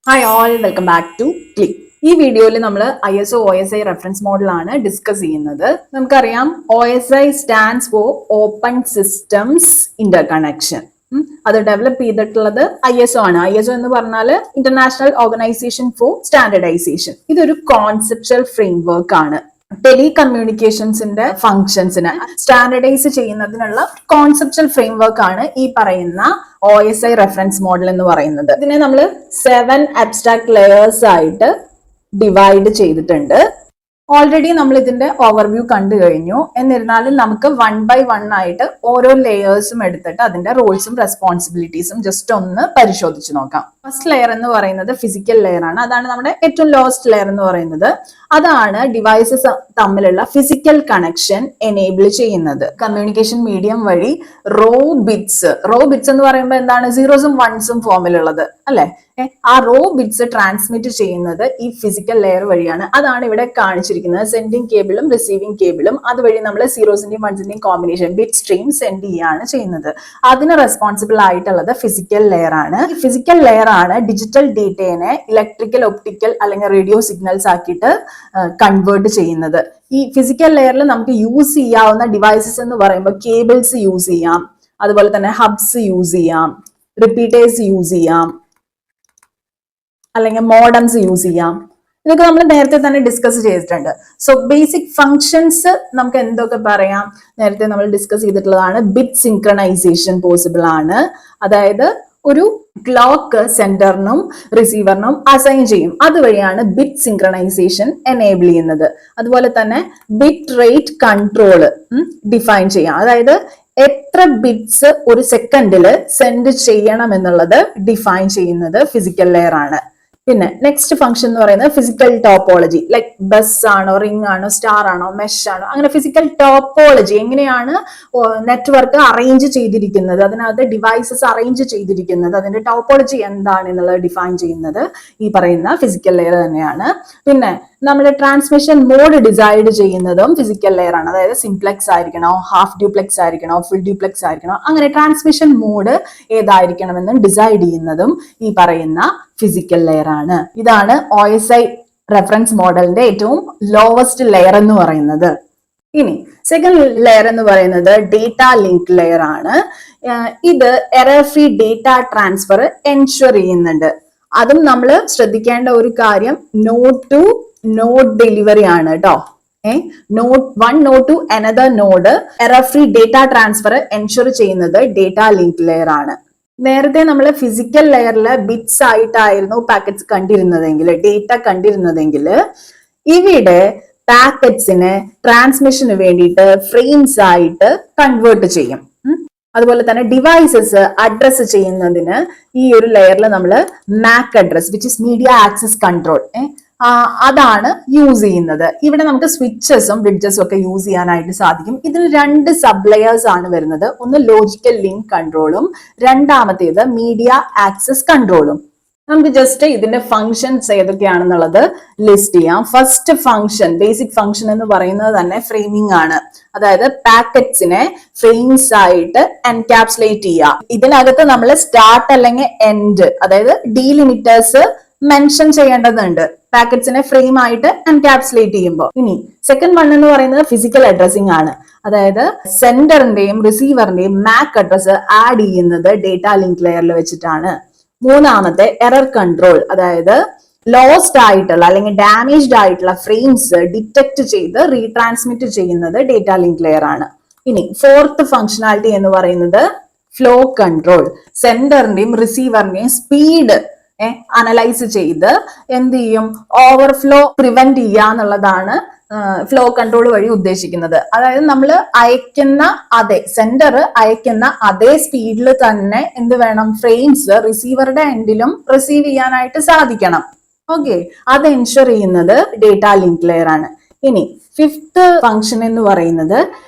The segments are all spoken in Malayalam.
Hi all, welcome back to click. ഈ വീഡിയോയിൽ നമ്മൾ ISO OSI റെഫറൻസ് മോഡലാണ് ഡിസ്കസ് ചെയ്യുന്നത്. നമുക്കറിയാം OSI stands for open systems interconnection. അത് ഡെവലപ്പ് ചെയ്തിട്ടുള്ളത് ISO ആണ്. ISO എന്ന് പറഞ്ഞാൽ ഇന്റർനാഷണൽ ഓർഗനൈസേഷൻ ഫോർ സ്റ്റാൻഡർഡൈസേഷൻ. ഇതൊരു കോൺസെപ്ച്വൽ ഫ്രെയിംവർക്ക് ആണ്. ടെലികമ്മ്യൂണിക്കേഷൻസിന്റെ ഫങ്ഷൻസിനെ സ്റ്റാൻഡർഡൈസ് ചെയ്യുന്നതിനുള്ള കോൺസെപ്ച്വൽ ഫ്രെയിംവർക്ക് ആണ് ഈ പറയുന്ന OSI റെഫറൻസ് മോഡൽ എന്ന് പറയുന്നത്. ഇതിനെ നമ്മൾ 7 അബ്സ്ട്രാക്ട് ലെയേഴ്സ് ആയിട്ട് ഡിവൈഡ് ചെയ്തിട്ടുണ്ട്. ഓൾറെഡി നമ്മൾ ഇതിന്റെ ഓവർവ്യൂ കണ്ടു കഴിഞ്ഞു. എന്നിരുന്നാലും നമുക്ക് 1 by 1 ആയിട്ട് ഓരോ ലെയേഴ്സും എടുത്തിട്ട് അതിന്റെ റോൾസും റെസ്പോൺസിബിലിറ്റീസും ജസ്റ്റ് ഒന്ന് പരിശോധിച്ച് നോക്കാം. ഫസ്റ്റ് ലെയർ എന്ന് പറയുന്നത് ഫിസിക്കൽ ലെയർ ആണ്. അതാണ് നമ്മുടെ ഏറ്റവും ലോവസ്റ്റ് ലെയർ എന്ന് പറയുന്നത്. അതാണ് ഡിവൈസസ് തമ്മിലുള്ള ഫിസിക്കൽ കണക്ഷൻ എനേബിൾ ചെയ്യുന്നത്. കമ്മ്യൂണിക്കേഷൻ മീഡിയം വഴി റോ ബിറ്റ്സ് എന്ന് പറയുമ്പോൾ എന്താണ്? സീറോസും വൺസും ഫോമിലുള്ളത് അല്ലെ? ആ റോ ബിറ്റ്സ് ട്രാൻസ്മിറ്റ് ചെയ്യുന്നത് ഈ ഫിസിക്കൽ ലെയർ വഴിയാണ്. അതാണ് ഇവിടെ കാണിച്ചിരിക്കുന്നത്. സെൻഡിങ് കേബിളും റിസീവിംഗ് കേബിളും അതുവഴി നമ്മൾ സീറോസിന്റെയും വൺസിന്റെയും കോമ്പിനേഷൻ ബിറ്റ് സ്ട്രീം സെൻഡ് ചെയ്യുകയാണ് ചെയ്യുന്നത്. അതിന് റെസ്പോൺസിബിൾ ആയിട്ടുള്ളത് ഫിസിക്കൽ ലെയർ ആണ്. ഈ ഫിസിക്കൽ ലെയർ ആണ് ഡിജിറ്റൽ ഡേറ്റയെ ഇലക്ട്രിക്കൽ, ഒപ്റ്റിക്കൽ അല്ലെങ്കിൽ റേഡിയോ സിഗ്നൽസ് ആക്കിയിട്ട് കൺവേർട്ട് ചെയ്യുന്നത്. ഈ ഫിസിക്കൽ ലെയറിൽ നമുക്ക് യൂസ് ചെയ്യാവുന്ന ഡിവൈസസ് എന്ന് പറയുമ്പോൾ കേബിൾസ് യൂസ് ചെയ്യാം, അതുപോലെ തന്നെ ഹബ്സ് യൂസ് ചെയ്യാം, റിപ്പീറ്റേഴ്സ് യൂസ് ചെയ്യാം, അല്ലെങ്കിൽ മോഡംസ് യൂസ് ചെയ്യാം. ഇതൊക്കെ നമ്മൾ നേരത്തെ തന്നെ ഡിസ്കസ് ചെയ്തിട്ടുണ്ട്. സോ ബേസിക് ഫങ്ഷൻസ് നമുക്ക് എന്തൊക്കെ പറയാം? നേരത്തെ നമ്മൾ ഡിസ്കസ് ചെയ്തിട്ടുള്ളതാണ്. ബിറ്റ് സിൻക്രണൈസേഷൻ പോസിബിൾ ആണ്. അതായത് ഒരു ക്ലോക്ക് സെൻഡറിനും റിസീവറിനും അസൈൻ ചെയ്യും. അതുവഴിയാണ് ബിറ്റ് സിൻക്രണൈസേഷൻ എനേബിൾ ചെയ്യുന്നത്. അതുപോലെ തന്നെ ബിറ്റ് റേറ്റ് കൺട്രോള് ഡിഫൈൻ ചെയ്യാം. അതായത് എത്ര ബിറ്റ്സ് ഒരു സെക്കൻഡിൽ സെൻഡ് ചെയ്യണം എന്നുള്ളത് ഡിഫൈൻ ചെയ്യുന്നത് ഫിസിക്കൽ ലെയർ ആണ്. പിന്നെ നെക്സ്റ്റ് ഫംഗ്ഷൻ എന്ന് പറയുന്നത് ഫിസിക്കൽ ടോപ്പോളജി. ലൈക് ബസ് ആണോ, റിംഗ് ആണോ, സ്റ്റാർ ആണോ, മെഷ് ആണോ, അങ്ങനെ ഫിസിക്കൽ ടോപ്പോളജി എങ്ങനെയാണ് നെറ്റ്വർക്ക് അറേഞ്ച് ചെയ്തിരിക്കുന്നത്, അതിനകത്ത് ഡിവൈസസ് അറേഞ്ച് ചെയ്തിരിക്കുന്നത്, അതിന്റെ ടോപ്പോളജി എന്താണ് എന്നുള്ളത് ഡിഫൈൻ ചെയ്യുന്നത് ഈ പറയുന്ന ഫിസിക്കൽ ലെയർ തന്നെയാണ്. പിന്നെ നമ്മുടെ ട്രാൻസ്മിഷൻ മോഡ് ഡിസൈഡ് ചെയ്യുന്നതും ഫിസിക്കൽ ലെയർ ആണ്. അതായത് സിംപ്ലെക്സ് ആയിരിക്കണോ, ഹാഫ് ഡ്യൂപ്ലെക്സ് ആയിരിക്കണോ, ഫുൾ ഡ്യൂപ്ലെക്സ് ആയിരിക്കണോ, അങ്ങനെ ട്രാൻസ്മിഷൻ മോഡ് ഏതായിരിക്കണമെന്ന് ഡിസൈഡ് ചെയ്യുന്നതും ഈ പറയുന്ന ഫിസിക്കൽ ലെയർ ആണ്. ഇതാണ് OSI റെഫറൻസ് മോഡലിന്റെ ഏറ്റവും ലോവസ്റ്റ് ലെയർ എന്ന് പറയുന്നത്. ഇനി സെക്കൻഡ് ലെയർ എന്ന് പറയുന്നത് ഡേറ്റ ലിങ്ക് ലെയർ ആണ്. ഇത് error free data transfer ensure ചെയ്യുന്നുണ്ട്. അതും നമ്മൾ ശ്രദ്ധിക്കേണ്ട ഒരു കാര്യം നോഡ് ടു നോഡ് ഡെലിവറി ആണ് കേട്ടോ. Node 1 node to another node error free data transfer ensure ചെയ്യുന്നത് ഡേറ്റ ലിങ്ക് ലെയർ ആണ്. നേരത്തെ നമ്മൾ ഫിസിക്കൽ ലെയറിൽ ബിറ്റ്സ് ആയിട്ടായിരുന്നു പാക്കറ്റ്സ് കണ്ടിരുന്നതെങ്കിൽ, ഡേറ്റ കണ്ടിരുന്നതെങ്കിൽ, ഇവിടെ പാക്കറ്റ്സിനെ ട്രാൻസ്മിഷന് വേണ്ടിയിട്ട് ഫ്രെയിംസ് ആയിട്ട് കൺവേർട്ട് ചെയ്യും. അതുപോലെ തന്നെ ഡിവൈസസ് അഡ്രസ് ചെയ്യുന്നതിന് ഈ ഒരു ലെയറിൽ നമ്മൾ MAC address, which is media access control, അതാണ് യൂസ് ചെയ്യുന്നത്. ഇവിടെ നമുക്ക് സ്വിച്ചസും ബ്രിഡ്ജസും ഒക്കെ യൂസ് ചെയ്യാനായിട്ട് സാധിക്കും. ഇതിൽ 2 സബ് ലെയേഴ്സ് ആണ് വരുന്നത്. ഒന്ന് ലോജിക്കൽ ലിങ്ക് കൺട്രോളും രണ്ടാമത്തേത് മീഡിയ ആക്സസ് കൺട്രോളും. നമുക്ക് ജസ്റ്റ് ഇതിന്റെ ഫങ്ഷൻസ് ഏതൊക്കെയാണെന്നുള്ളത് ലിസ്റ്റ് ചെയ്യാം. ഫസ്റ്റ് ഫംഗ്ഷൻ, ബേസിക് ഫംഗ്ഷൻ എന്ന് പറയുന്നത് തന്നെ ഫ്രെയിമിംഗ് ആണ്. അതായത് പാക്കറ്റ്സിനെ ഫ്രെയിംസ് ആയിട്ട് എൻകാപ്സുലേറ്റ് ചെയ്യുക. ഇതിനകത്ത് നമ്മൾ സ്റ്റാർട്ട് അല്ലെങ്കിൽ എൻഡ്, അതായത് ഡീലിമിറ്റേഴ്സ് മെൻഷൻ ചെയ്യേണ്ടതുണ്ട് പാക്കറ്റ്സിനെ ഫ്രെയിം ആയിട്ട് എൻകാപ്സുലേറ്റ് ചെയ്യുമ്പോൾ. ഇനി സെക്കൻഡ് വൺ എന്ന് പറയുന്നത് ഫിസിക്കൽ അഡ്രസ്സിംഗ് ആണ്. അതായത് സെൻഡറിന്റെയും റിസീവറിന്റെയും MAC അഡ്രസ് ആഡ് ചെയ്യുന്നത് ഡേറ്റ ലിങ്ക് ലെയറിൽ വെച്ചിട്ടാണ്. മൂന്നാമത്തെ എറർ കൺട്രോൾ, അതായത് ലോസ്റ്റ് ആയിട്ടുള്ള അല്ലെങ്കിൽ ഡാമേജ്ഡ് ആയിട്ടുള്ള ഫ്രെയിംസ് ഡിറ്റക്ട് ചെയ്ത് റീട്രാൻസ്മിറ്റ് ചെയ്യുന്നത് ഡേറ്റ ലിങ്ക് ലെയർ ആണ്. ഇനി ഫോർത്ത് ഫംഗ്ഷനാലിറ്റി എന്ന് പറയുന്നത് ഫ്ലോ കൺട്രോൾ. സെൻഡറിന്റെയും റിസീവറിന്റെയും സ്പീഡ് അനലൈസ് ചെയ്ത് എന്ത് ചെയ്യും? ഓവർഫ്ലോ പ്രിവെന്റ് ചെയ്യുക എന്നുള്ളതാണ് ഫ്ലോ കൺട്രോൾ വഴി ഉദ്ദേശിക്കുന്നത്. അതായത് നമ്മൾ സെൻഡർ അയക്കുന്ന അതേ സ്പീഡിൽ തന്നെ എന്ത് വേണം? ഫ്രെയിംസ് റിസീവറുടെ എൻഡിലും റിസീവ് ചെയ്യാനായിട്ട് സാധിക്കണം. ഓക്കെ, അത് എൻഷുർ ചെയ്യുന്നത് ഡേറ്റ ലിങ്ക് ലെയർ ആണ്. ഇനി ഫിഫ്ത്ത് ഫംഗ്ഷൻ എന്ന് പറയുന്നത്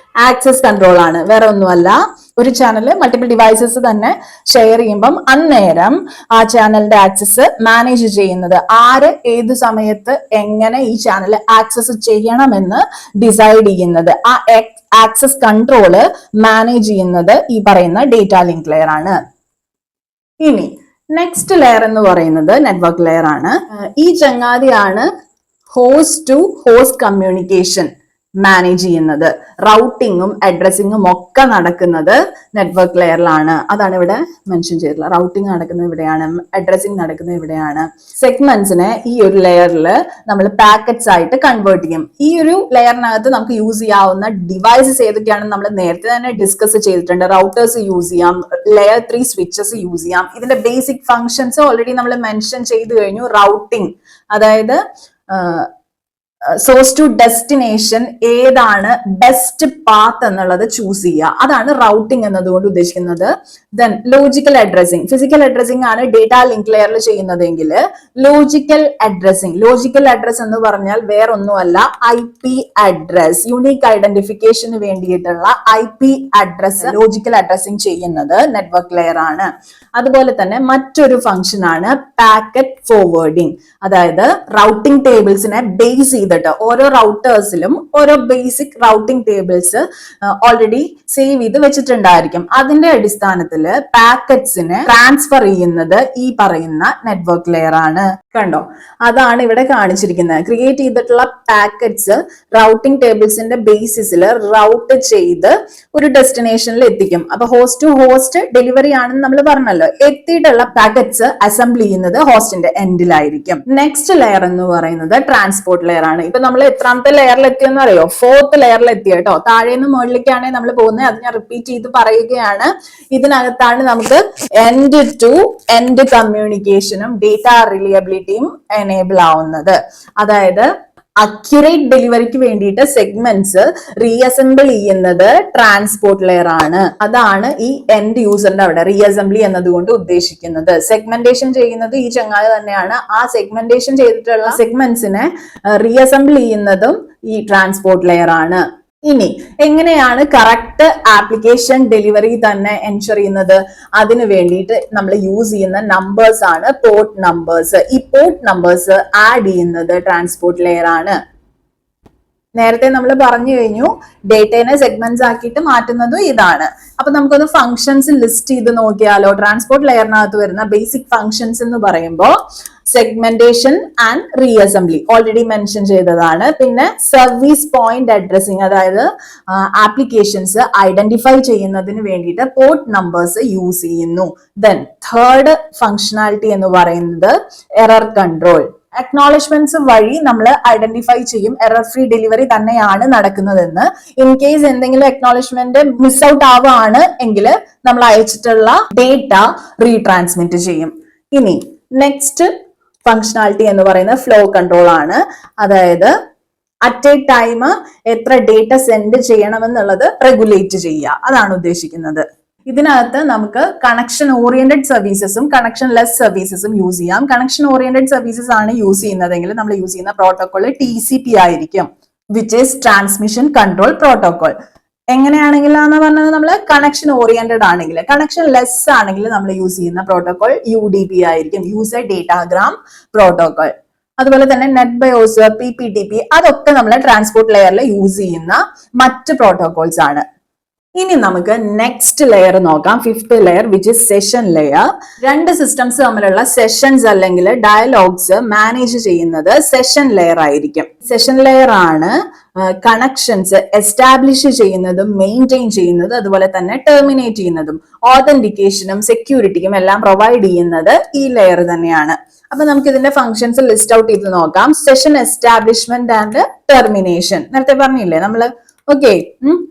ആക്സസ് കൺട്രോൾ ആണ്. വേറെ ഒന്നുമല്ല, ഒരു ചാനല് മൾട്ടിപ്പിൾ ഡിവൈസസ് തന്നെ ഷെയർ ചെയ്യുമ്പം അന്നേരം ആ ചാനലിന്റെ ആക്സസ് മാനേജ് ചെയ്യുന്നത്, ആര് ഏത് സമയത്ത് എങ്ങനെ ഈ ചാനൽ ആക്സസ് ചെയ്യണമെന്ന് ഡിസൈഡ് ചെയ്യുന്നത്, ആ ആക്സസ് കൺട്രോള് മാനേജ് ചെയ്യുന്നത് ഈ പറയുന്ന ഡേറ്റ ലിങ്ക് ലെയർ ആണ്. ഇനി നെക്സ്റ്റ് ലെയർ എന്ന് പറയുന്നത് നെറ്റ്വർക്ക് ലെയർ ആണ്. ഈ ചങ്ങാതിയാണ് host to host communication manage ചെയ്യുന്നത്. റൗട്ടിങ്ങും അഡ്രസ്സിങ്ങും ഒക്കെ നടക്കുന്നത് നെറ്റ്വർക്ക് ലെയറിലാണ്. അതാണ് ഇവിടെ മെൻഷൻ ചെയ്തിട്ടുള്ളത്. റൗട്ടിങ് നടക്കുന്നത് ഇവിടെയാണ്, അഡ്രസ്സിങ് നടക്കുന്നത് ഇവിടെയാണ്. സെഗ്മെന്റ്സിനെ ഈ ഒരു ലെയറിൽ നമ്മൾ പാക്കറ്റ്സ് ആയിട്ട് കൺവേർട്ട് ചെയ്യും. ഈ ഒരു ലെയറിനകത്ത് നമുക്ക് യൂസ് ചെയ്യാവുന്ന ഡിവൈസസ് ഏതൊക്കെയാണെന്ന് നമ്മൾ നേരത്തെ തന്നെ ഡിസ്കസ് ചെയ്തിട്ടുണ്ട്. റൗട്ടേഴ്സ് യൂസ് ചെയ്യാം, ലെയർ 3 സ്വിച്ചസ് യൂസ് ചെയ്യാം. ഇതിന്റെ ബേസിക് ഫങ്ഷൻസ് ഓൾറെഡി നമ്മൾ മെൻഷൻ ചെയ്തു കഴിഞ്ഞു. റൗട്ടിങ്, അതായത് സോഴ്സ് ടു ഡെസ്റ്റിനേഷൻ ഏതാണ് ബെസ്റ്റ് പാത്ത് എന്നുള്ളത് ചൂസ് ചെയ്യുക, അതാണ് റൗട്ടിംഗ് എന്നതുകൊണ്ട് ഉദ്ദേശിക്കുന്നത്. Then logical addressing, physical addressing ആണ് ഡേറ്റ ലിങ്ക് ലെയറിൽ ചെയ്യുന്നതെങ്കിൽ ലോജിക്കൽ അഡ്രസ് എന്ന് പറഞ്ഞാൽ വേറൊന്നുമല്ല IP അഡ്രസ്, യൂണിക് ഐഡന്റിഫിക്കേഷന് വേണ്ടിയിട്ടുള്ള IP അഡ്രസ് ലോജിക്കൽ അഡ്രസ്സിംഗ് ചെയ്യുന്നത് നെറ്റ്വർക്ക് ലെയർ ആണ്. അതുപോലെ തന്നെ മറ്റൊരു ഫംഗ്ഷൻ ആണ് പാക്കറ്റ് ഫോർവേഡിംഗ്, അതായത് റൗട്ടിംഗ് ടേബിൾസിനെ ബേസ് ചെയ്തിട്ട് ഓരോ റൗട്ടേഴ്സിലും ഓരോ basic routing tables already save ചെയ്ത് വെച്ചിട്ടുണ്ടായിരിക്കും. അതിന്റെ അടിസ്ഥാനത്തിൽ പാക്കറ്റ്സിനെ ട്രാൻസ്ഫർ ചെയ്യുന്നത് ഈ പറയുന്ന നെറ്റ്വർക്ക് ലെയർ ആണ്. കണ്ടോ, അതാണ് ഇവിടെ കാണിച്ചിരിക്കുന്നത്. ക്രിയേറ്റ് ചെയ്തിട്ടുള്ള പാക്കറ്റ്സ് റൗട്ടിംഗ് ടേബിൾസിന്റെ ബേസിസിൽ റൗട്ട് ചെയ്ത് ഒരു ഡെസ്റ്റിനേഷനിൽ എത്തിക്കും. അപ്പൊ ഹോസ്റ്റ് ടു ഹോസ്റ്റ് ഡെലിവറി ആണെന്ന് നമ്മൾ പറഞ്ഞല്ലോ. എത്തിയിട്ടുള്ള പാക്കറ്റ്സ് അസംബിൾ ചെയ്യുന്നത് ഹോസ്റ്റിന്റെ എൻഡിലായിരിക്കും. നെക്സ്റ്റ് ലെയർ എന്ന് പറയുന്നത് ട്രാൻസ്പോർട്ട് ലെയർ ആണ്. ഇപ്പൊ നമ്മൾ എത്രാമത്തെ ലെയറിൽ എത്തിയെന്ന് അറിയോ? 4th ലെയറിൽ എത്തിയ കേട്ടോ. താഴേന്ന് മുകളിലേക്കാണ് നമ്മൾ പോകുന്നത്. അത് ഞാൻ റിപ്പീറ്റ് ചെയ്ത് പറയുകയാണ്. ഇതിനകത്താണ് നമുക്ക് എൻഡ് ടു എൻഡ് കമ്മ്യൂണിക്കേഷനും ഡേറ്റ റിലയബിലിറ്റിയും എനേബിൾ ആവുന്നത്. അതായത് അക്യുറേറ്റ് ഡെലിവറിക്ക് വേണ്ടിയിട്ട് സെഗ്മെന്റ്സ് റീഅസംബിൾ ചെയ്യുന്നത് ട്രാൻസ്പോർട്ട് ലെയർ ആണ്. അതാണ് ഈ എൻഡ് യൂസറിന്റെ അവിടെ റീഅസംബ്ലി എന്നതുകൊണ്ട് ഉദ്ദേശിക്കുന്നത്. സെഗ്മെന്റേഷൻ ചെയ്യുന്നത് ഈ ചങ്ങാതി തന്നെയാണ്. ആ സെഗ്മെന്റേഷൻ ചെയ്തിട്ടുള്ള സെഗ്മെന്റ്സിനെ റീഅസംബിൾ ചെയ്യുന്നതും ഈ ട്രാൻസ്പോർട്ട് ലെയർ ആണ്. ഇനി എങ്ങനെയാണ് കറക്റ്റ് ആപ്ലിക്കേഷൻ ഡെലിവറി തന്നെ എൻഷുർ ചെയ്യുന്നത്? അതിനു വേണ്ടിയിട്ട് നമ്മൾ യൂസ് ചെയ്യുന്ന നമ്പേഴ്സ് ആണ് പോർട്ട് നമ്പേഴ്സ്. ഈ പോർട്ട് നമ്പേഴ്സ് ആഡ് ചെയ്യുന്നത് ട്രാൻസ്പോർട്ട് ലെയർ ആണ്. നേരത്തെ നമ്മൾ പറഞ്ഞു കഴിഞ്ഞു ഡേറ്റേനെ സെഗ്മെന്റ്സ് ആക്കിയിട്ട് മാറ്റുന്നതും ഇതാണ്. അപ്പൊ നമുക്കൊന്ന് ഫങ്ഷൻസ് ലിസ്റ്റ് ചെയ്ത് നോക്കിയാലോ? ട്രാൻസ്പോർട്ട് ലെയറിനകത്ത് വരുന്ന ബേസിക് ഫങ്ഷൻസ് എന്ന് പറയുമ്പോൾ സെഗ്മെന്റേഷൻ ആൻഡ് റീഅസംബ്ലി ഓൾറെഡി മെൻഷൻ ചെയ്തതാണ്. പിന്നെ സർവീസ് പോയിന്റ് അഡ്രസ്സിംഗ്, അതായത് ആപ്ലിക്കേഷൻസ് ഐഡന്റിഫൈ ചെയ്യുന്നതിന് വേണ്ടിയിട്ട് പോർട്ട് നമ്പേഴ്സ് യൂസ് ചെയ്യുന്നു. ദെൻ തേർഡ് ഫങ്ഷനാലിറ്റി എന്ന് പറയുന്നത് എറർ കൺട്രോൾ. അക്നോളജ്മെന്റ്സ് വഴി നമ്മൾ ഐഡന്റിഫൈ ചെയ്യും എറർ ഫ്രീ ഡെലിവറി തന്നെയാണ് നടക്കുന്നതെന്ന്. ഇൻ കേസ് എന്തെങ്കിലും അക്നോളജ്മെന്റ് മിസ് ഔട്ട് ആവുകയാണ് എങ്കിൽ നമ്മൾ അയച്ചിട്ടുള്ള ഡേറ്റ റീട്രാൻസ്മിറ്റ് ചെയ്യും. ഇനി നെക്സ്റ്റ് ഫങ്ഷനാലിറ്റി എന്ന് പറയുന്നത് ഫ്ലോ കൺട്രോൾ ആണ്. അതായത് അറ്റ് എ ടൈം എത്ര ഡേറ്റ സെൻഡ് ചെയ്യണമെന്നുള്ളത് റെഗുലേറ്റ് ചെയ്യുക, അതാണ് ഉദ്ദേശിക്കുന്നത്. ഇതിനകത്ത് നമുക്ക് കണക്ഷൻ ഓറിയന്റഡ് സർവീസസും കണക്ഷൻ ലെസ് സർവീസസും യൂസ് ചെയ്യാം. കണക്ഷൻ ഓറിയന്റഡ് സർവീസസ് ആണ് യൂസ് ചെയ്യുന്നതെങ്കിൽ നമ്മൾ യൂസ് ചെയ്യുന്ന പ്രോട്ടോകോൾ TCP ആയിരിക്കും, which is transmission control protocol. എങ്ങനെയാണെങ്കിലാന്ന് പറഞ്ഞത് നമ്മൾ കണക്ഷൻ ഓറിയന്റഡ് ആണെങ്കിൽ. കണക്ഷൻ ലെസ് ആണെങ്കിൽ നമ്മൾ യൂസ് ചെയ്യുന്ന പ്രോട്ടോകോൾ UDP ആയിരിക്കും, യൂസർ ഡേറ്റാഗ്രാം പ്രോട്ടോകോൾ. അതുപോലെ തന്നെ നെറ്റ് ബയോസ്, PPTP, അതൊക്കെ നമ്മൾ ട്രാൻസ്പോർട്ട് ലെയറിൽ യൂസ് ചെയ്യുന്ന മറ്റ് പ്രോട്ടോകോൾസ് ആണ്. ഇനി നമുക്ക് നെക്സ്റ്റ് ലെയർ നോക്കാം, 5th layer, which is session layer. രണ്ട് സിസ്റ്റംസ് തമ്മിലുള്ള സെഷൻസ് അല്ലെങ്കിൽ ഡയലോഗ്സ് മാനേജ് ചെയ്യുന്നത് സെഷൻ ലെയർ ആയിരിക്കും. സെഷൻ ലെയർ ആണ് കണക്ഷൻസ് എസ്റ്റാബ്ലിഷ് ചെയ്യുന്നതും മെയിൻറ്റെയിൻ ചെയ്യുന്നതും അതുപോലെ തന്നെ ടെർമിനേറ്റ് ചെയ്യുന്നതും ഓതന്റിക്കേഷനും സെക്യൂരിറ്റിക്കും എല്ലാം പ്രൊവൈഡ് ചെയ്യുന്നത് ഈ ലെയർ തന്നെയാണ്. അപ്പൊ നമുക്ക് ഇതിന്റെ ഫങ്ഷൻസ് ലിസ്റ്റ് ഔട്ട് ചെയ്ത് നോക്കാം. സെഷൻ എസ്റ്റാബ്ലിഷ്മെന്റ് ആൻഡ് ടെർമിനേഷൻ നേരത്തെ പറഞ്ഞില്ലേ നമ്മള്. ഓക്കെ,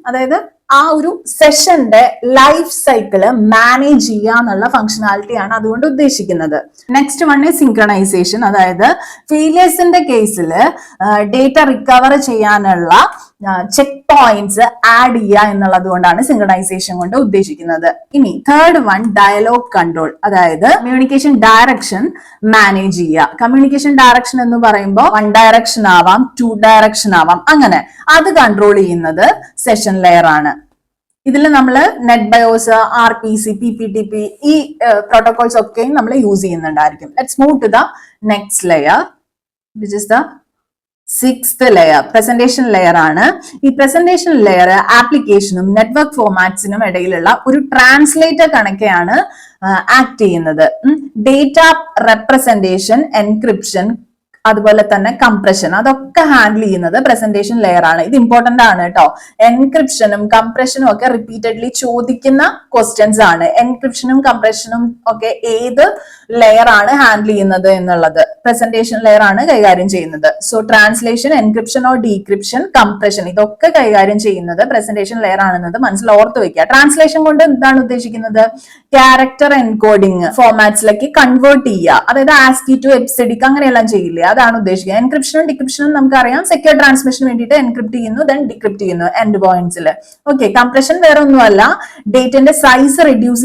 അതായത് ആ ഒരു സെഷന്റെ ലൈഫ് സൈക്കിള് മാനേജ് ചെയ്യുക എന്നുള്ള ഫംഗ്ഷനാലിറ്റിയാണ് അതുകൊണ്ട് ഉദ്ദേശിക്കുന്നത്. നെക്സ്റ്റ് വൺ സിൻക്രണൈസേഷൻ, അതായത് ഫെയിലിയേഴ്സിന്റെ കേസിൽ ഡേറ്റ റിക്കവർ ചെയ്യാനുള്ള ചെക്ക് പോയിന്റ്സ് ആഡ് ചെയ്യുക എന്നുള്ളത് കൊണ്ടാണ് സിൻക്രണൈസേഷൻ കൊണ്ട് ഉദ്ദേശിക്കുന്നത്. ഇനി തേർഡ് വൺ ഡയലോഗ് കൺട്രോൾ, അതായത് കമ്മ്യൂണിക്കേഷൻ ഡയറക്ഷൻ മാനേജ് ചെയ്യുക. കമ്മ്യൂണിക്കേഷൻ ഡയറക്ഷൻ എന്ന് പറയുമ്പോൾ 1 ഡയറക്ഷൻ ആവാം, 2 ഡയറക്ഷൻ ആവാം, അങ്ങനെ അത് കൺട്രോൾ ചെയ്യുന്നത് സെഷൻ ലെയർ ആണ്. ഇതിൽ നമ്മൾ നെറ്റ് ബയോസ്, RPC, PPTP ഈ പ്രോട്ടോകോൾസ് ഒക്കെയും നമ്മൾ യൂസ് ചെയ്യുന്നുണ്ടായിരിക്കും. Let's move to the next layer, which is the sixth layer presentation layer ആണ്. ഈ പ്രസന്റേഷൻ ലെയർ ആപ്ലിക്കേഷനും നെറ്റ്വർക്ക് ഫോർമാറ്റ്സിനും ഇടയിലുള്ള ഒരു ട്രാൻസ്ലേറ്റർ കണക്കെയാണ് ആക്ട് ചെയ്യുന്നത്. ഡേറ്റ റെപ്രസെന്റേഷൻ, എൻക്രിപ്ഷൻ, അതുപോലെ തന്നെ കംപ്രഷൻ, അതൊക്കെ ഹാൻഡിൽ ചെയ്യുന്നത് പ്രസന്റേഷൻ ലെയർ ആണ്. ഇത് ഇമ്പോർട്ടന്റ് ആണ് കേട്ടോ. എൻക്രിപ്ഷനും കംപ്രഷനും ഒക്കെ റിപ്പീറ്റഡ്ലി ചോദിക്കുന്ന ക്വസ്റ്റ്യൻസ് ആണ്. എൻക്രിപ്ഷനും കംപ്രഷനും ഒക്കെ ഏത് ലെയർ ആണ് ഹാൻഡിൽ ചെയ്യുന്നത് എന്നുള്ളത് പ്രസന്റേഷൻ ലെയർ ആണ് കൈകാര്യം ചെയ്യുന്നത്. So translation, encryption or decryption, compression ഇതൊക്കെ കൈകാര്യം ചെയ്യുന്നത് പ്രസന്റേഷൻ ലെയർ ആണെന്നത് മനസ്സിൽ ഓർത്ത് വെക്കുക. ട്രാൻസ്ലേഷൻ കൊണ്ട് എന്താണ് ഉദ്ദേശിക്കുന്നത്? ക്യാരക്ടർ എൻകോഡിംഗ് ഫോർമാറ്റ്സിലേക്ക് കൺവേർട്ട് ചെയ്യുക, അതായത് ആസ്കി ടു എപ്സിഡിക് അങ്ങനെയെല്ലാം ചെയ്യില്ലേ, അതാണ് ഉദ്ദേശിക്കുന്നത്. എൻക്രിപ്ഷനും ഡിക്രിപ്ഷനും നമുക്കറിയാം, സെക്യൂർ ട്രാൻസ്മിഷന് വേണ്ടിയിട്ട് എൻക്രിപ്റ്റ് ചെയ്യുന്നു, ദെൻ ഡിക്രിപ്റ്റ് ചെയ്യുന്നു എൻഡ് പോയിന്റ്സിൽ. ഓക്കെ, കംപ്രഷൻ വേറെ ഒന്നുമല്ല, ഡേറ്റന്റെ സൈസ് റെഡ്യൂസ്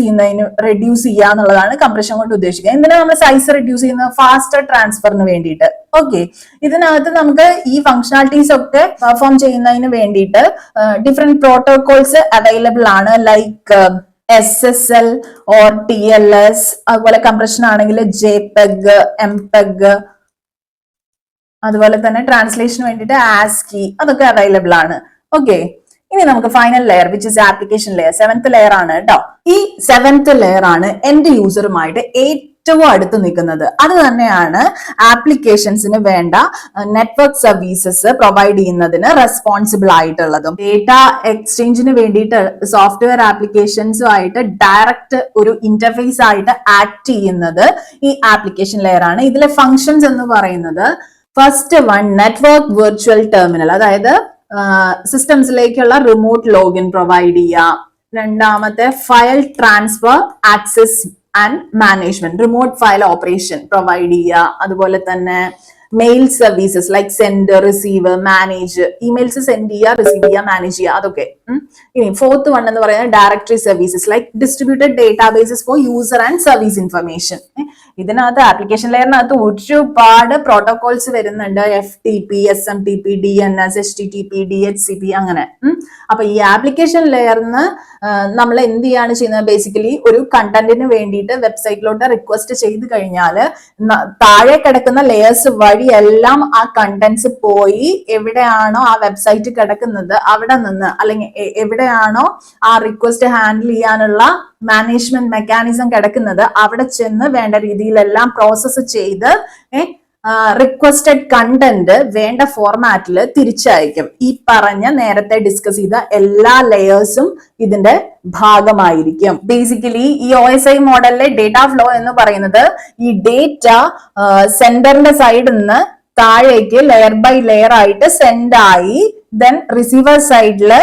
ചെയ്യുക എന്നുള്ളതാണ് കംപ്രഷൻ കൊണ്ട് ഉദ്ദേശിക്കുന്നത്. എന്തിനാണ് നമ്മൾ സൈസ് റെഡ്യൂസ് ചെയ്യുന്നത്? ഫാസ്റ്റർ ട്രാൻസ്ഫറിന് വേണ്ടിയിട്ട്. ഓക്കെ, ഇതിനകത്ത് നമുക്ക് ഈ ഫംഗ്ഷനാലിറ്റീസ് ഒക്കെ പെർഫോം ചെയ്യുന്നതിന് വേണ്ടിയിട്ട് ഡിഫറെന്റ് പ്രോട്ടോകോൾസ് അവൈലബിൾ ആണ്, ലൈക്ക് SSL ഓർ TLS. അതുപോലെ കംപ്രഷൻ ആണെങ്കിൽ JPEG, MPEG, അതുപോലെ തന്നെ ട്രാൻസ്ലേഷന് വേണ്ടിയിട്ട് ASCII, അതൊക്കെ അവൈലബിൾ ആണ്. ഓക്കെ, ഇനി നമുക്ക് final layer which is application layer, seventh layer ആണ് കേട്ടോ. ഈ സെവൻത് ലെയർ ആണ് എൻഡ് യൂസറുമായിട്ട് ഏറ്റവും അടുത്ത് നിൽക്കുന്നത്. അത് തന്നെയാണ് ആപ്ലിക്കേഷൻസിന് വേണ്ട നെറ്റ്വർക്ക് സർവീസസ് പ്രൊവൈഡ് ചെയ്യുന്നതിന് റെസ്പോൺസിബിൾ ആയിട്ടുള്ളതും. ഡേറ്റ എക്സ്ചേഞ്ചിന് വേണ്ടിയിട്ട് സോഫ്റ്റ്വെയർ ആപ്ലിക്കേഷൻസുമായിട്ട് ഡയറക്റ്റ് ഒരു ഇന്റർഫേസ് ആയിട്ട് ആക്ട് ചെയ്യുന്നത് ഈ ആപ്ലിക്കേഷൻ ലെയർ ആണ്. ഇതിലെ ഫങ്ഷൻസ് എന്ന് പറയുന്നത് first one network virtual terminal, അതായത് സിസ്റ്റംസിലേക്കുള്ള റിമോട്ട് ലോഗിൻ പ്രൊവൈഡ് ചെയ്യുക. രണ്ടാമത്തെ file transfer, access and management, remote file operation provide ചെയ്യുക. അതുപോലെ തന്നെ mail services like send, receive, manage, emails send ചെയ്യുക, റിസീവ് ചെയ്യുക, മാനേജ് ചെയ്യുക, അതൊക്കെ. ഇനി ഫോർത്ത് വൺ എന്ന് പറയുന്നത് directory services like distributed databases for user and service information. ഇതിനകത്ത് ആപ്ലിക്കേഷൻ ലെയറിനകത്ത് ഒരുപാട് പ്രോട്ടോകോൾസ് വരുന്നുണ്ട്, FTP, SMTP, DNS, HTTP, DHCP അങ്ങനെ. അപ്പൊ ഈ ആപ്ലിക്കേഷൻ ലെയറിന് നമ്മൾ എന്ത് ചെയ്യാണ് ചെയ്യുന്നത്? ബേസിക്കലി ഒരു കണ്ടന്റിന് വേണ്ടിയിട്ട് വെബ്സൈറ്റിലോട്ട് റിക്വസ്റ്റ് ചെയ്ത് കഴിഞ്ഞാൽ താഴെ കിടക്കുന്ന ലെയേഴ്സ് വഴി എല്ലാം ആ കണ്ടന്റ്സ് പോയി എവിടെയാണോ ആ വെബ്സൈറ്റ് കിടക്കുന്നത് അവിടെ നിന്ന്, അല്ലെങ്കിൽ എവിടെയാണോ ആ റിക്വസ്റ്റ് ഹാൻഡിൽ ചെയ്യാനുള്ള മാനേജ്മെന്റ് മെക്കാനിസം കിടക്കുന്നത് അവിടെ ചെന്ന് വേണ്ട രീതിയിലെല്ലാം പ്രോസസ്സ് ചെയ്ത് റിക്വസ്റ്റഡ് കണ്ടന്റ് വേണ്ട ഫോർമാറ്റിൽ തിരിച്ചയക്കും. ഈ പറഞ്ഞ നേരത്തെ ഡിസ്കസ് ചെയ്ത എല്ലാ ലെയേഴ്സും ഇതിന്റെ ഭാഗമായിരിക്കും. ബേസിക്കലി ഈ OSI മോഡലിലെ ഡേറ്റ ഫ്ലോ എന്ന് പറയുന്നത് ഈ ഡേറ്റ സെൻഡറിന്റെ സൈഡിൽ നിന്ന് താഴേക്ക് ലെയർ ബൈ ലെയർ ആയിട്ട് സെൻഡ് ആയി ദെൻ റിസീവർ സൈഡില്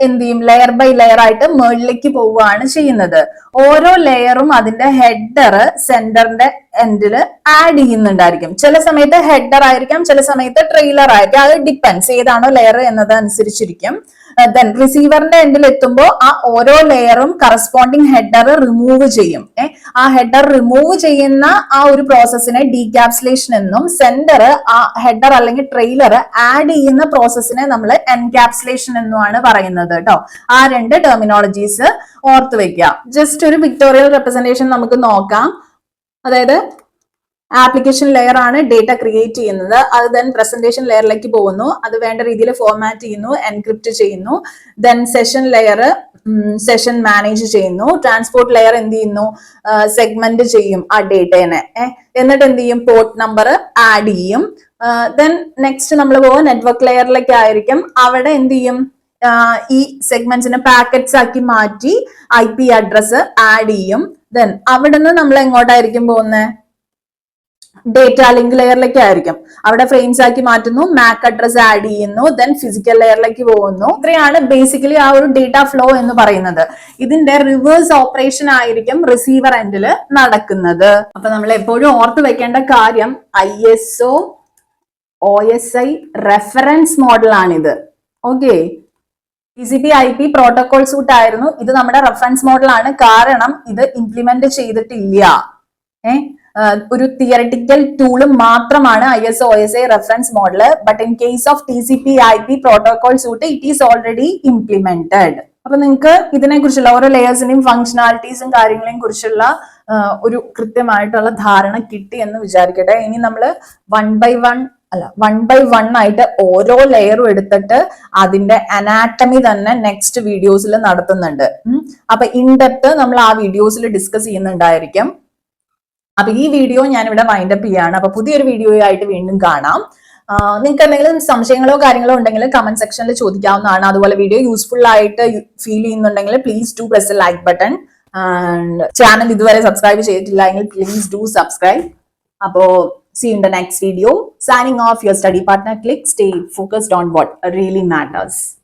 എന്ത് ചെയ്യും? ലെയർ ബൈ ലെയർ ആയിട്ട് മുകളിലേക്ക് പോവുകയാണ് ചെയ്യുന്നത്. ഓരോ ലെയറും അതിന്റെ ഹെഡർ സെന്ററിന്റെ എൻഡില് ആഡ് ചെയ്യുന്നുണ്ടായിരിക്കും. ചില സമയത്ത് ഹെഡർ ആയിരിക്കാം, ചില സമയത്ത് ട്രെയിലർ ആയിരിക്കും. അത് ഡിപ്പെൻഡ്സ് ഏതാണോ ലെയർ എന്നത് അനുസരിച്ചിരിക്കും. ദെൻ റിസീവറിന്റെ എൻഡിൽ എത്തുമ്പോൾ ആ ഓരോ ലെയറും കറസ്പോണ്ടിങ് ഹെഡർ റിമൂവ് ചെയ്യും. ആ ഹെഡർ റിമൂവ് ചെയ്യുന്ന ആ ഒരു പ്രോസസ്സിനെ ഡീക്യാപ്സുലേഷൻ എന്നും, സെൻഡർ ആ ഹെഡർ അല്ലെങ്കിൽ ട്രെയിലർ ആഡ് ചെയ്യുന്ന പ്രോസസ്സിനെ നമ്മൾ എൻക്യാപ്സുലേഷൻ എന്നുമാണ് പറയുന്നത് കേട്ടോ. ആ രണ്ട് ടെർമിനോളജീസ് ഓർത്ത് വെക്കുക. ജസ്റ്റ് ഒരു പിക്ടോറിയൽ റെപ്രസെന്റേഷൻ നമുക്ക് നോക്കാം. അതായത് ആപ്ലിക്കേഷൻ ലെയർ ആണ് ഡേറ്റ ക്രിയേറ്റ് ചെയ്യുന്നത്, അത് ദെൻ പ്രസന്റേഷൻ ലെയറിലേക്ക് പോകുന്നു, അത് വേണ്ട രീതിയിൽ ഫോർമാറ്റ് ചെയ്യുന്നു, എൻക്രിപ്റ്റ് ചെയ്യുന്നു. Then session layer session manage ചെയ്യുന്നു. ട്രാൻസ്പോർട്ട് ലെയർ എന്ത് ചെയ്യുന്നു? സെഗ്മെന്റ് ചെയ്യും ആ ഡേറ്റേനെ. എന്നിട്ട് എന്ത് ചെയ്യും? പോർട്ട് നമ്പർ ആഡ് ചെയ്യും. ദെൻ നെക്സ്റ്റ് നമ്മൾ പോകുക നെറ്റ്വർക്ക് ലെയറിലേക്ക് ആയിരിക്കും. അവിടെ എന്ത് ചെയ്യും? ഈ സെഗ്മെന്റ്സിനെ പാക്കറ്റ്സ് ആക്കി മാറ്റി IP അഡ്രസ് ആഡ് ചെയ്യും. ദെൻ അവിടുന്ന് നമ്മൾ എങ്ങോട്ടായിരിക്കും പോകുന്നത്? ഡേറ്റ ലിങ്ക് ലെയറിലേക്ക് ആയിരിക്കും. അവിടെ ഫ്രെയിംസ് ആക്കി മാറ്റുന്നു, MAC അഡ്രസ് ആഡ് ചെയ്യുന്നു, ദെൻ ഫിസിക്കൽ ലെയറിലേക്ക് പോകുന്നു. ഇത്രയാണ് ബേസിക്കലി ആ ഒരു ഡേറ്റ ഫ്ലോ എന്ന് പറയുന്നത്. ഇതിന്റെ റിവേഴ്സ് ഓപ്പറേഷൻ ആയിരിക്കും റിസീവർ എൻഡിൽ നടക്കുന്നത്. അപ്പൊ നമ്മൾ എപ്പോഴും ഓർത്ത് വെക്കേണ്ട കാര്യം ISO OSI റെഫറൻസ് മോഡലാണിത്. ഓക്കെ, TCP/IP പ്രോട്ടോകോൾ സൂട്ട് ആയിരുന്നു. ഇത് നമ്മുടെ റെഫറൻസ് മോഡലാണ്, കാരണം ഇത് ഇംപ്ലിമെന്റ് ചെയ്തിട്ടില്ല. ഒരു തിയററ്റിക്കൽ ടൂള് മാത്രമാണ് ISO OSI reference model. But in case of TCP/IP protocol suit it is already implemented. അപ്പൊ നിങ്ങൾക്ക് ഇതിനെ കുറിച്ചുള്ള ഓരോ ലെയേഴ്സിന്റെയും ഫംഗ്ഷനാലിറ്റീസും കാര്യങ്ങളെയും കുറിച്ചുള്ള ഒരു കൃത്യമായിട്ടുള്ള ധാരണ കിട്ടി എന്ന് വിചാരിക്കട്ടെ. ഇനി നമ്മൾ 1 by 1 അല്ല 1 by 1 ആയിട്ട് ഓരോ ലെയറും എടുത്തിട്ട് അതിന്റെ അനാറ്റമി തന്നെ നെക്സ്റ്റ് വീഡിയോസിൽ നടത്തുന്നുണ്ട്. അപ്പൊ ഇൻഡെപ്ത് നമ്മൾ ആ വീഡിയോസിൽ ഡിസ്കസ് ചെയ്യുന്നുണ്ടായിരിക്കും. അപ്പൊ ഈ വീഡിയോ ഞാൻ ഇവിടെ വൈൻഡപ്പ് ചെയ്യാണ്. അപ്പൊ പുതിയൊരു വീഡിയോ ആയിട്ട് വീണ്ടും കാണാം. നിങ്ങൾക്ക് എന്തെങ്കിലും സംശയങ്ങളോ കാര്യങ്ങളോ ഉണ്ടെങ്കിൽ കമന്റ് സെക്ഷനിൽ ചോദിക്കാവുന്നതാണ്. അതുപോലെ വീഡിയോ യൂസ്ഫുൾ ആയിട്ട് ഫീൽ ചെയ്യുന്നുണ്ടെങ്കിൽ please do press like button. And channel ഇതുവരെ സബ്സ്ക്രൈബ് ചെയ്തിട്ടില്ല എങ്കിൽ പ്ലീസ് ഡു സബ്സ്ക്രൈബ്. അപ്പോ see you in the next video. Signing off, your study partner. Click, stay focused on what really matters.